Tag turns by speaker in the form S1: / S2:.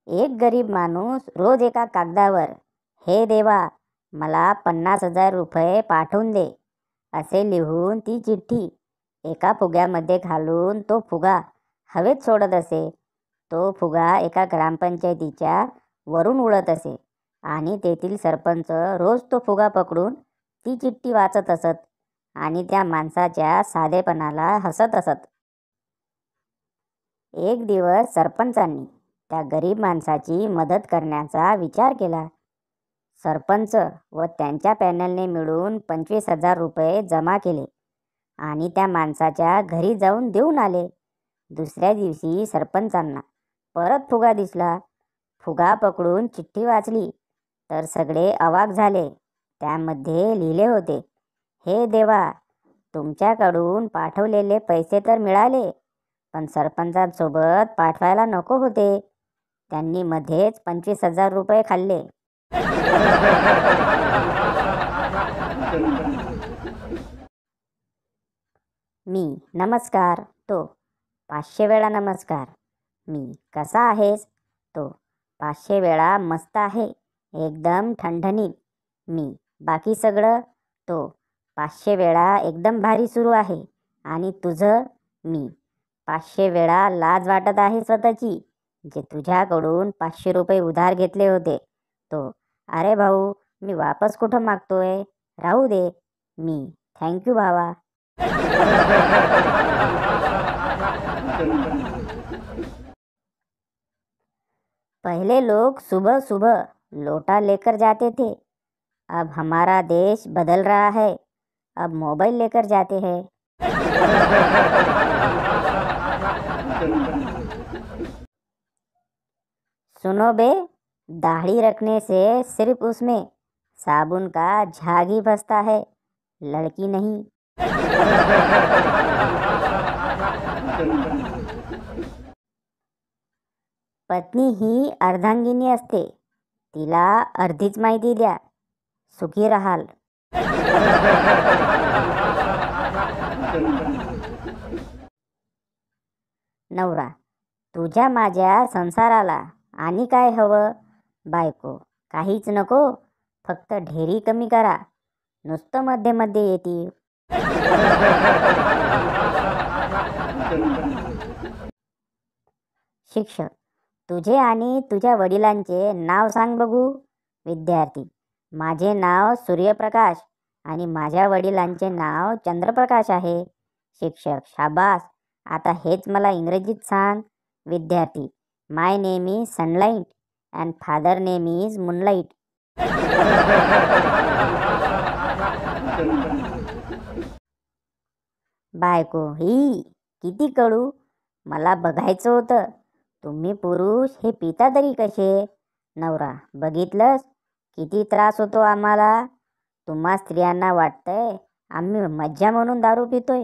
S1: एक गरीब माणूस रोज एका कागदावर हे देवा मला 50,000 रुपये पाठवून दे असे लिहून ती चिठ्ठी एका फुग्यामध्ये घालून तो फुगा हवेत सोडत असे. तो फुगा एका ग्रामपंचायतीच्या वरून उडत असे आणि तेथील सरपंच रोज तो फुगा पकडून ती चिठ्ठी वाचत असत आणि त्या माणसाच्या साधेपणाला हसत असत. एक दिवस सरपंचांनी त्या गरीब माणसाची मदत करण्याचा विचार केला. सरपंच व त्यांच्या पॅनलने मिळून 25,000 रुपये जमा केले आणि त्या माणसाच्या घरी जाऊन देऊन आले. दुसऱ्या दिवशी सरपंचांना परत फुगा दिसला. फुगा पकडून चिठ्ठी वाचली तर सगळे अवाक झाले. त्यामध्ये लिहिले होते, हे देवा तुमच्याकडून पाठवलेले पैसे तर मिळाले, पण सरपंचांसोबत पाठवायला नको होते. त्यांनी मध्येच 25,000 रुपये खाल्ले. मी नमस्कार, तो 500 वेळा नमस्कार. मी कसा आहेस, तो 500 वेळा मस्त आहे, एकदम ठणठणीत. मी बाकी सगळं, तो 500 वेळा एकदम भारी सुरू आहे. आणि तुझं, मी 500 वेळा लाज वाटत आहे स्वतःची, जे तुझ्याकडून 500 रुपये उधार घेतले होते. तो अरे भाऊ मी वापस कुठं मागतोय, राहू दे. मी थँक्यू भावा. पहले लोग सुबह सुबह लोटा लेकर जाते थे, अब हमारा देश बदल रहा है, अब मोबाइल लेकर जाते हैं. सुनो बे, दाढ़ी रखने से सिर्फ उसमें साबुन का झाग ही फंसता है, लड़की नहीं. पत्नी ही अर्धांगिनी असते, तिला अर्धीच माहिती द्या, सुखी राहाल. नवरा, तुझ्या माझ्या संसाराला आणि काय हवं? बायको, काहीच नको, फक्त ढेरी कमी करा, नुसतं मध्ये मध्ये येते. शिक्षक, तुझे आणि तुझ्या वडिलांचे नाव सांग बघू. विद्यार्थी, माझे नाव सूर्यप्रकाश आणि माझ्या वडिलांचे नाव चंद्रप्रकाश आहे. शिक्षक, शाबास, आता हेच मला इंग्रजीत सांग. विद्यार्थी, my name is sunlight and father name is moonlight. बायको, ही किती कडू, मला बघायचं होतं. तुम्ही पुरुष हे पिता तरी कसे? नवरा, बघितलंस किती त्रास होतो आम्हाला. तुम्हा स्त्रियांना वाटतंय आम्ही मज्जा म्हणून दारू पितोय.